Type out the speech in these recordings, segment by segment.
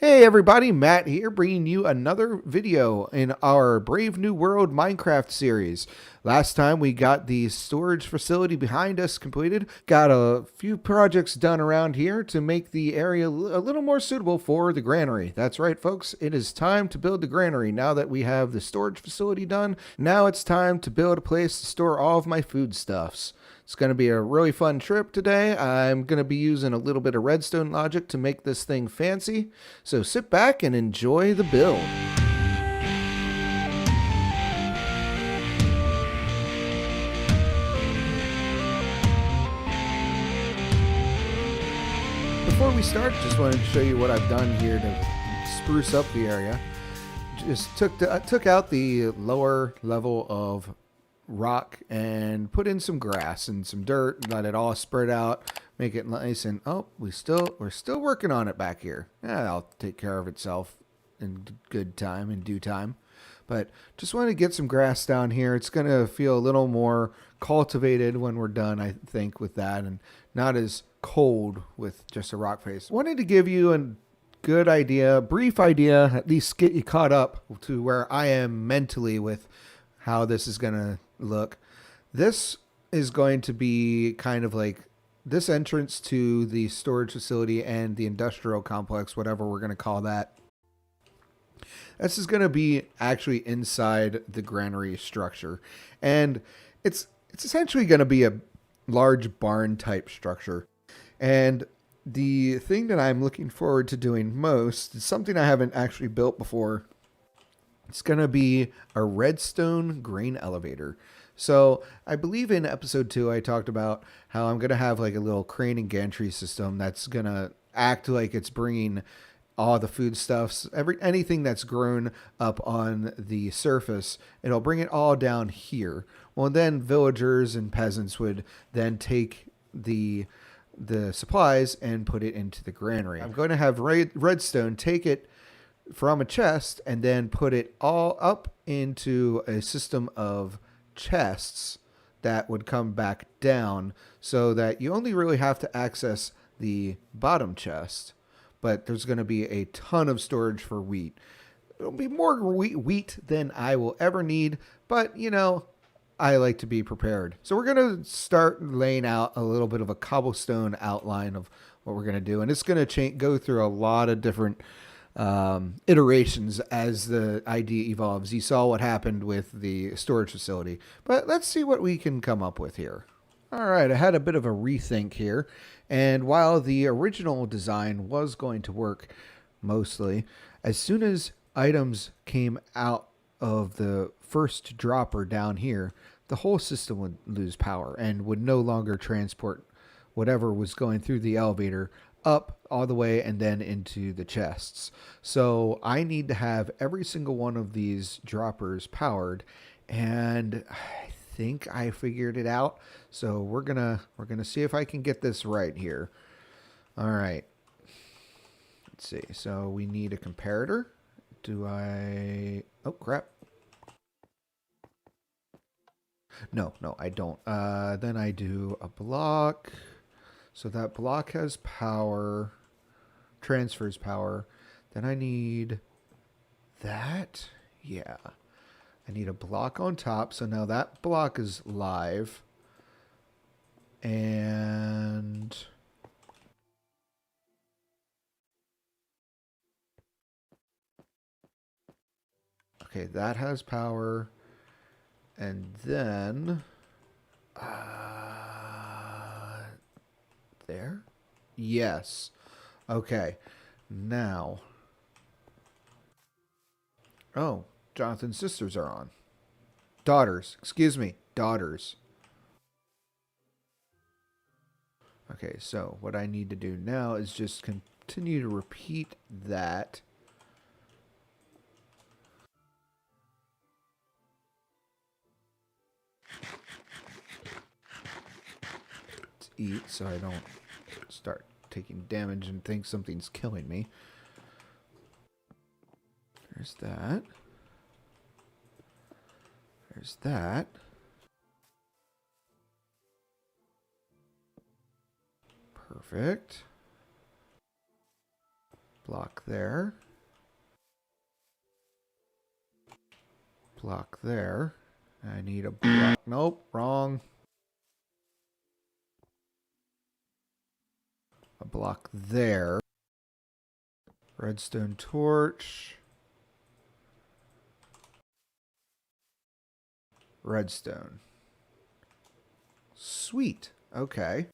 Hey everybody, Matt here, bringing you another video in our Brave New World Minecraft series. Last time we got the storage facility behind us completed, got a few projects done around here to make the area a little more suitable for the granary. That's right folks, it is time to build the granary. Now that we have the storage facility done, now it's time to build a place to store all of my foodstuffs. It's going to be a really fun trip today. I'm going to be using a little bit of redstone logic to make this thing fancy. So sit back and enjoy the build. Before we start, just wanted to show you what I've done here to spruce up the area. Just took out the lower level of rock and put in some grass and some dirt, let it all spread out, make it nice. And we're still working on it back here. I'll take care of itself in good time, in due time. But just want to get some grass down here. It's going to feel a little more cultivated when we're done, I think, with that, and not as cold with just a rock face. Wanted to give you a good idea, brief idea, at least get you caught up to where I am mentally with how this is going to look. This is going to be kind of like this entrance to the storage facility and the industrial complex, whatever we're going to call that. This is going to be actually inside the granary structure, and it's essentially going to be a large barn type structure. And the thing that I'm looking forward to doing most is something I haven't actually built before. It's going to be a redstone grain elevator. So I believe in episode 2, I talked about how I'm going to have like a little crane and gantry system that's going to act like it's bringing all the foodstuffs, anything that's grown up on the surface, it'll bring it all down here. Well, then villagers and peasants would then take the supplies and put it into the granary. I'm going to have redstone take it from a chest and then put it all up into a system of chests that would come back down, so that you only really have to access the bottom chest, but there's going to be a ton of storage for wheat. It'll be more wheat than I will ever need, but you know, I like to be prepared. So we're going to start laying out a little bit of a cobblestone outline of what we're going to do, and it's going to go through a lot of different iterations as the idea evolves. You saw what happened with the storage facility, but let's see what we can come up with here. All right, I had a bit of a rethink here, and while the original design was going to work mostly, as soon as items came out of the first dropper down here, the whole system would lose power and would no longer transport whatever was going through the elevator up all the way and then into the chests. So I need to have every single one of these droppers powered, and I think I figured it out. So we're gonna see if I can get this right here. All right, let's see. So we need a comparator. Oh crap. No, I don't. Then I do a block. So that block has power, transfers power. Then I need that. Yeah. I need a block on top. So now that block is live. And okay, that has power. And then there? Yes. Okay. Now. Oh, Jonathan's sisters are on. Daughters. Excuse me. Daughters. Okay, so what I need to do now is just continue to repeat that. Let's eat so I don't start taking damage and think something's killing me. There's that. There's that. Perfect. Block there. Block there. I need a block. Nope, wrong. A block there. Redstone torch. Redstone. Sweet. Okay.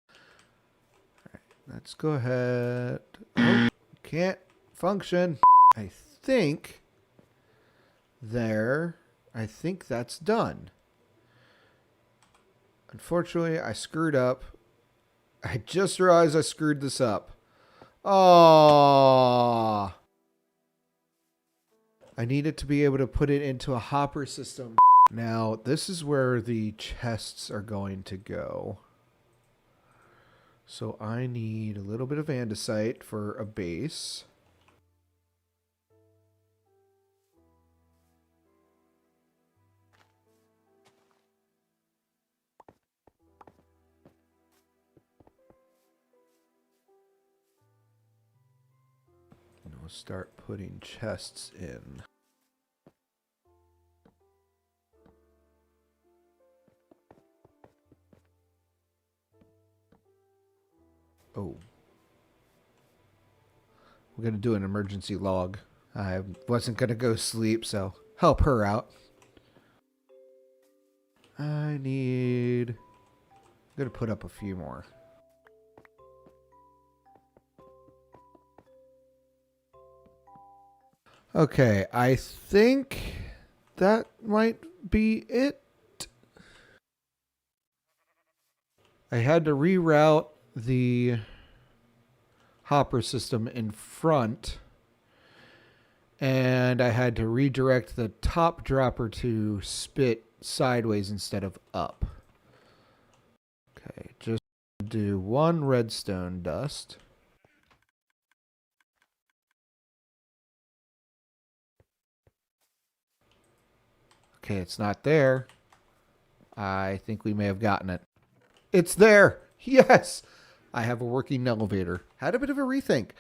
All right, let's go ahead. Oh, can't function. I think that's done. Unfortunately, I screwed up. I just realized I screwed this up. Oh, I needed to be able to put it into a hopper system. Now, this is where the chests are going to go. So I need a little bit of andesite for a base. And we'll start putting chests in. Oh. We're going to do an emergency log. I wasn't going to go sleep, so help her out. I'm going to put up a few more. Okay, I think that might be it. I had to reroute the hopper system in front, and I had to redirect the top dropper to spit sideways instead of up. Okay, just do one redstone dust. Okay, it's not there. I think we may have gotten it. It's there! Yes! I have a working elevator. Had a bit of a rethink.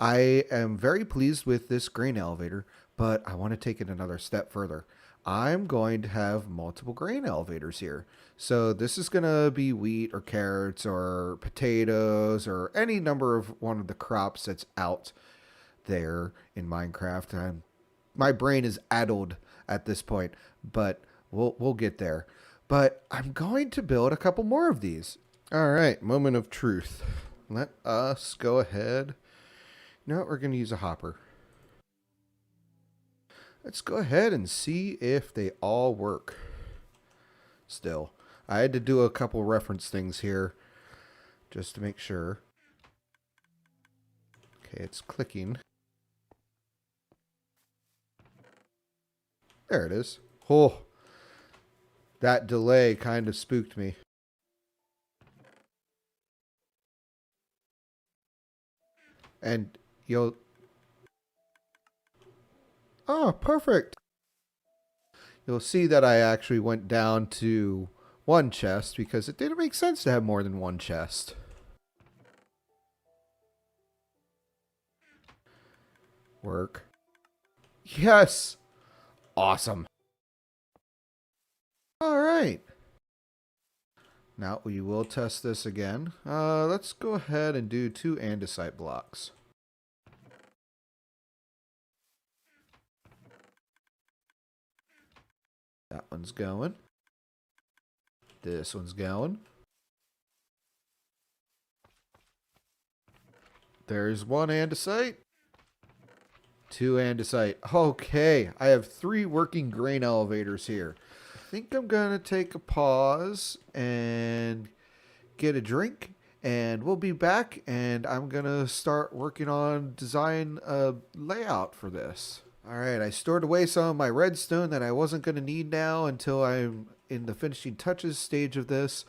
I am very pleased with this grain elevator, but I want to take it another step further. I'm going to have multiple grain elevators here. So this is going to be wheat or carrots or potatoes or any number of one of the crops that's out there in Minecraft. My brain is addled at this point, but we'll get there. But I'm going to build a couple more of these. All right, moment of truth. Let us go ahead. You know what? We're going to use a hopper. Let's go ahead and see if they all work. Still, I had to do a couple reference things here just to make sure. Okay, it's clicking. There it is. Oh, that delay kind of spooked me. And you'll... Oh, perfect. You'll see that I actually went down to one chest because it didn't make sense to have more than one chest. Work. Yes! Awesome. All right. Now we will test this again. Let's go ahead and do 2 andesite blocks. That one's going. This one's going. There's 1 andesite. 2 andesite. Okay, I have 3 working grain elevators here. I think I'm going to take a pause and get a drink, and we'll be back, and I'm going to start working on design a layout for this. All right, I stored away some of my redstone that I wasn't going to need now until I'm in the finishing touches stage of this,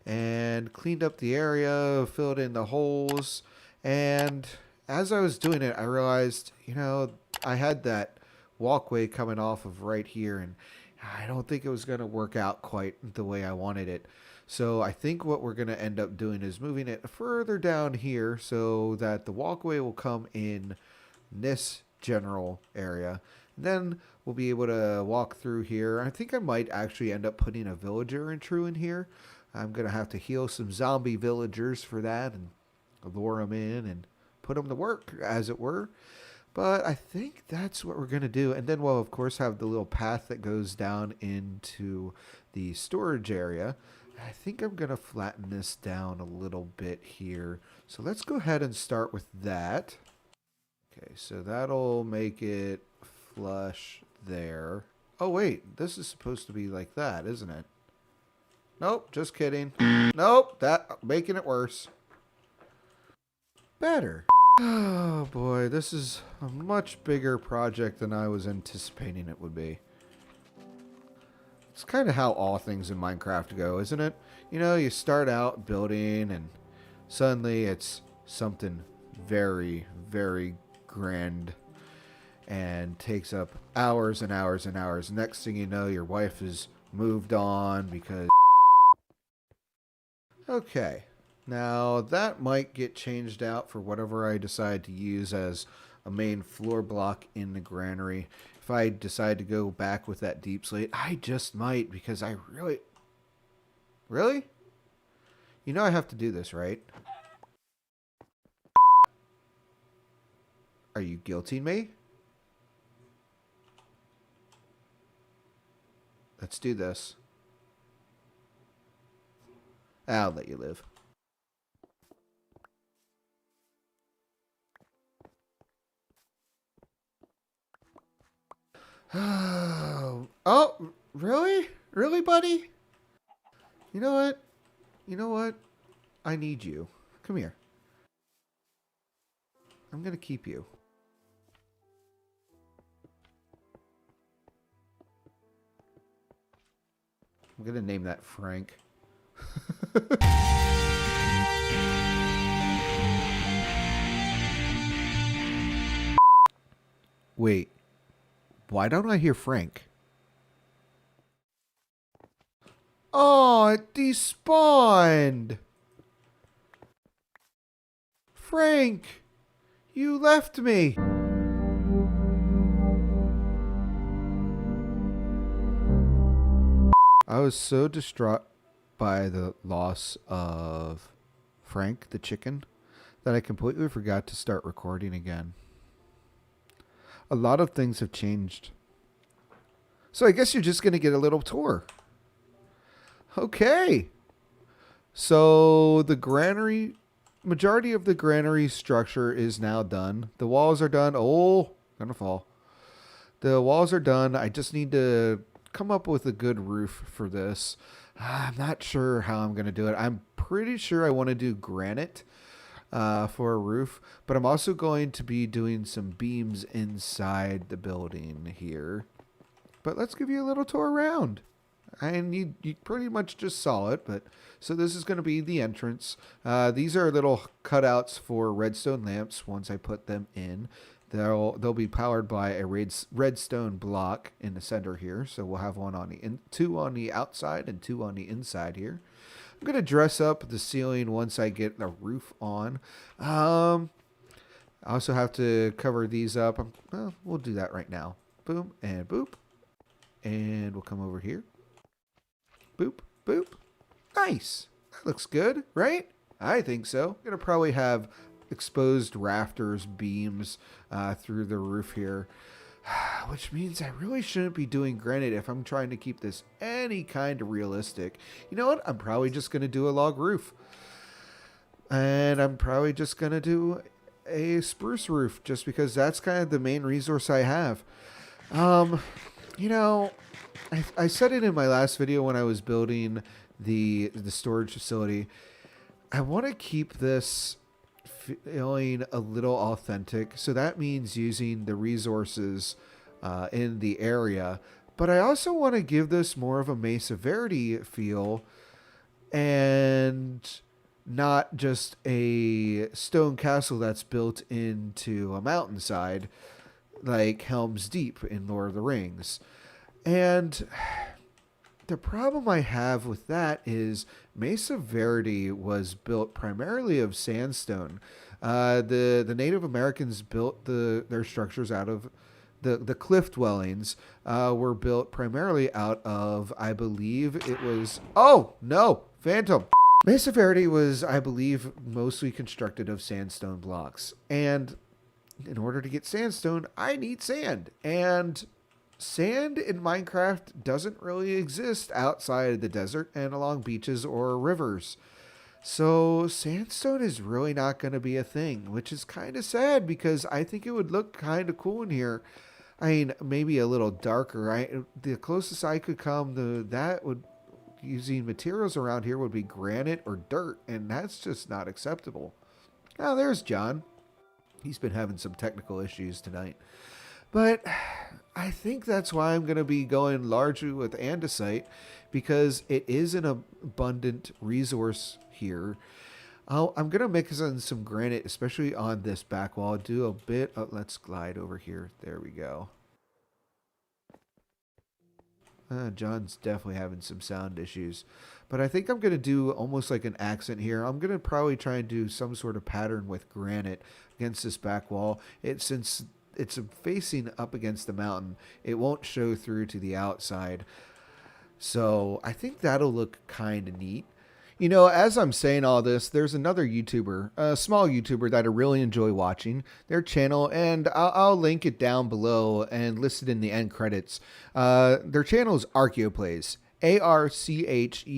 and cleaned up the area, filled in the holes, and as I was doing it, I realized, you know, I had that walkway coming off of right here, and I don't think it was going to work out quite the way I wanted it. So I think what we're going to end up doing is moving it further down here so that the walkway will come in this general area. And then we'll be able to walk through here. I think I might actually end up putting a villager intro in here. I'm going to have to heal some zombie villagers for that and lure them in and put them to work, as it were. But I think that's what we're going to do. And then we'll, of course, have the little path that goes down into the storage area. I think I'm going to flatten this down a little bit here. So let's go ahead and start with that. Okay, so that'll make it flush there. Oh, wait, this is supposed to be like that, isn't it? Nope, just kidding. Nope, that making it worse. Better. Oh boy, this is a much bigger project than I was anticipating it would be. It's kind of how all things in Minecraft go, isn't it? You know, you start out building and suddenly it's something very, very grand and takes up hours and hours and hours. Next thing you know, your wife has moved on because... Okay. Now, that might get changed out for whatever I decide to use as a main floor block in the granary. If I decide to go back with that deep slate, I just might because I really... Really? You know I have to do this, right? Are you guilting me? Let's do this. I'll let you live. Oh, really? Really, buddy? You know what? You know what? I need you. Come here. I'm gonna keep you. I'm gonna name that Frank. Wait. Why don't I hear Frank? Oh, it despawned! Frank! You left me! I was so distraught by the loss of Frank the chicken that I completely forgot to start recording again. A lot of things have changed. So I guess you're just going to get a little tour. Okay. So the granary, majority of the granary structure is now done. The walls are done. Oh, gonna fall. The walls are done. I just need to come up with a good roof for this. I'm not sure how I'm going to do it. I'm pretty sure I want to do granite for a roof, but I'm also going to be doing some beams inside the building here. But let's give you a little tour around. And you pretty much just saw it, but so this is going to be the entrance. These are little cutouts for redstone lamps. Once I put them in, they'll be powered by a redstone block in the center here. So we'll have one on two on the outside and two on the inside here. I'm going to dress up the ceiling once I get the roof on. I also have to cover these up. Well, we'll do that right now. Boom and boop. And we'll come over here. Boop, boop. Nice. That looks good, right? I think so. I'm going to probably have exposed rafters, beams through the roof here. Which means I really shouldn't be doing granite if I'm trying to keep this any kind of realistic. You know what? I'm probably just going to do a log roof. And I'm probably just going to do a spruce roof just because that's kind of the main resource I have. You know, I said it in my last video when I was building the storage facility. I want to keep this feeling a little authentic. So that means using the resources in the area. But I also want to give this more of a Mesa Verde feel and not just a stone castle that's built into a mountainside like Helm's Deep in Lord of the Rings. And The problem I have with that is Mesa Verde was built primarily of sandstone. The Native Americans built their structures out of the cliff dwellings were built primarily out of, I believe it was, oh no, Phantom. Mesa Verde was, I believe, mostly constructed of sandstone blocks. And in order to get sandstone, I need sand. And sand in Minecraft doesn't really exist outside of the desert and along beaches or rivers. So sandstone is really not going to be a thing, which is kind of sad because I think it would look kind of cool in here. I mean, maybe a little darker. The closest I could come to that would using materials around here would be granite or dirt, and that's just not acceptable. Oh, there's John. He's been having some technical issues tonight. But I think that's why I'm going to be going largely with andesite, because it is an abundant resource here. I'm going to mix in some granite, especially on this back wall. Do a bit of, let's glide over here. There we go. John's definitely having some sound issues. But I think I'm going to do almost like an accent here. I'm going to probably try and do some sort of pattern with granite against this back wall. Since it's facing up against the mountain, it won't show through to the outside. So I think that'll look kind of neat. You know, as I'm saying all this, there's another YouTuber, a small YouTuber that I really enjoy watching, their channel, and I'll link it down below and list it in the end credits. Their channel is Archeoplays, Archeoplays.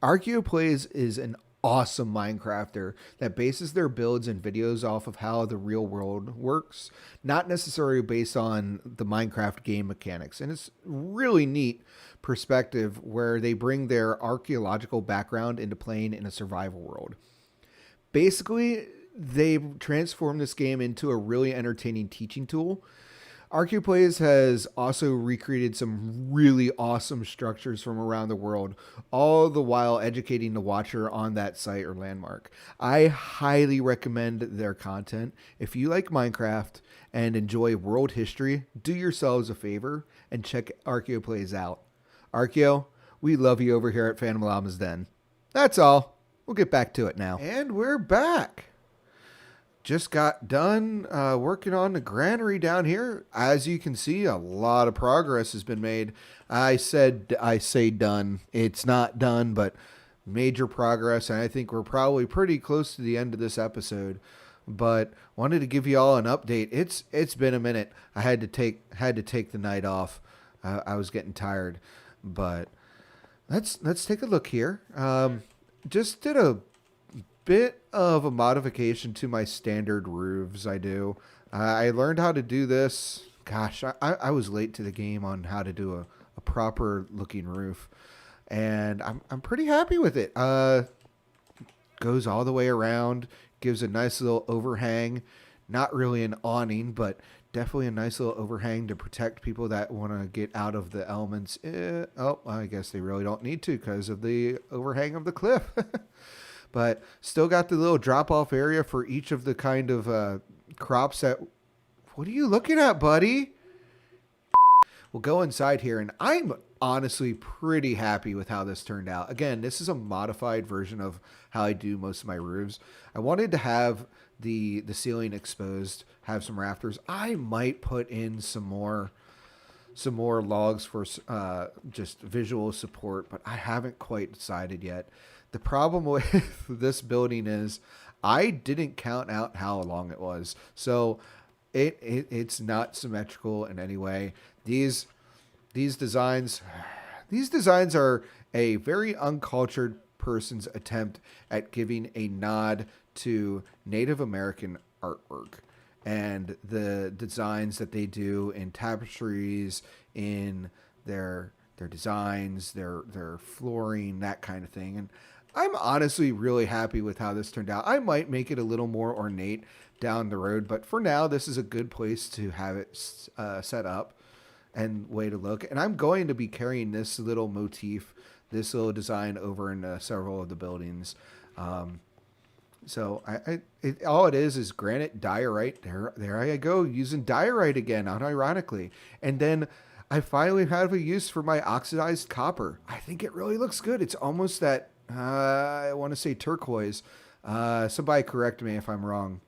Archeoplays is an awesome Minecrafter that bases their builds and videos off of how the real world works, not necessarily based on the Minecraft game mechanics. And it's really neat perspective where they bring their archaeological background into playing in a survival world. Basically, they've transformed this game into a really entertaining teaching tool. Archeoplays has also recreated some really awesome structures from around the world, all the while educating the watcher on that site or landmark. I highly recommend their content. If you like Minecraft and enjoy world history, do yourselves a favor and check Archeoplays out. Archeo, we love you over here at Phantom Llama's Den. That's all. We'll get back to it now. And we're back. Just got done working on the granary down here. As you can see, a lot of progress has been made. I say done. It's not done, but major progress. And I think we're probably pretty close to the end of this episode. But wanted to give you all an update. It's been a minute. I had to take the night off. I was getting tired. But let's take a look here. Just did a bit of a modification to my standard roofs. I learned how to do this. Gosh, I was late to the game on how to do a proper looking roof, and I'm pretty happy with it. Goes all the way around, gives a nice little overhang. Not really an awning, but definitely a nice little overhang to protect people that want to get out of the elements. I guess they really don't need to because of the overhang of the cliff. But still got the little drop-off area for each of the kind of crops that... What are you looking at, buddy? We'll go inside here, and I'm honestly pretty happy with how this turned out. Again, this is a modified version of how I do most of my roofs. I wanted to have the ceiling exposed, have some rafters. I might put in some more logs for just visual support, but I haven't quite decided yet. The problem with this building is I didn't count out how long it was, so it's not symmetrical in any way. These designs are a very uncultured person's attempt at giving a nod to Native American artwork and the designs that they do in tapestries, in their designs, their flooring, that kind of thing. And I'm honestly really happy with how this turned out. I might make it a little more ornate down the road, but for now, this is a good place to have it set up and way to look. And I'm going to be carrying this little motif, this little design over into several of the buildings. So all it is granite diorite. There I go, using diorite again, unironically. And then I finally have a use for my oxidized copper. I think it really looks good. It's almost that, I want to say turquoise. Somebody correct me if I'm wrong.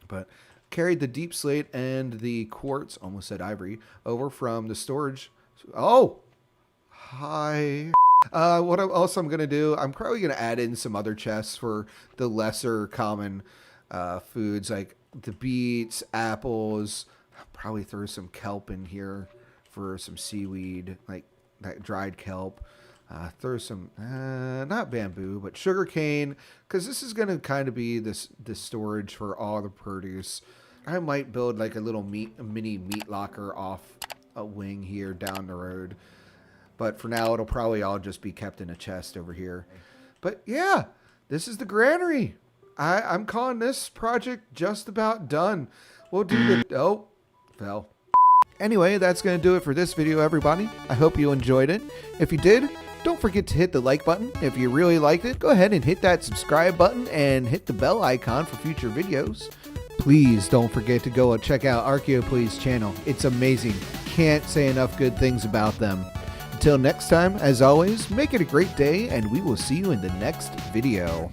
But carried the deep slate and the quartz, almost said ivory, over from the storage. Oh, hi. What else I'm going to do, I'm probably going to add in some other chests for the lesser common foods like the beets, apples. I'll probably throw some kelp in here for some seaweed, like that dried kelp. Throw some, not bamboo, but sugar cane, because this is going to kind of be this storage for all the produce. I might build like a little mini meat locker off a wing here down the road. But for now, it'll probably all just be kept in a chest over here. But yeah, this is the granary. I'm calling this project just about done. We'll do the, oh, fell. Anyway, that's going to do it for this video, everybody. I hope you enjoyed it. If you did, don't forget to hit the like button. If you really liked it, go ahead and hit that subscribe button and hit the bell icon for future videos. Please don't forget to go and check out Archaeople's channel. It's amazing. Can't say enough good things about them. Until next time, as always, make it a great day, and we will see you in the next video.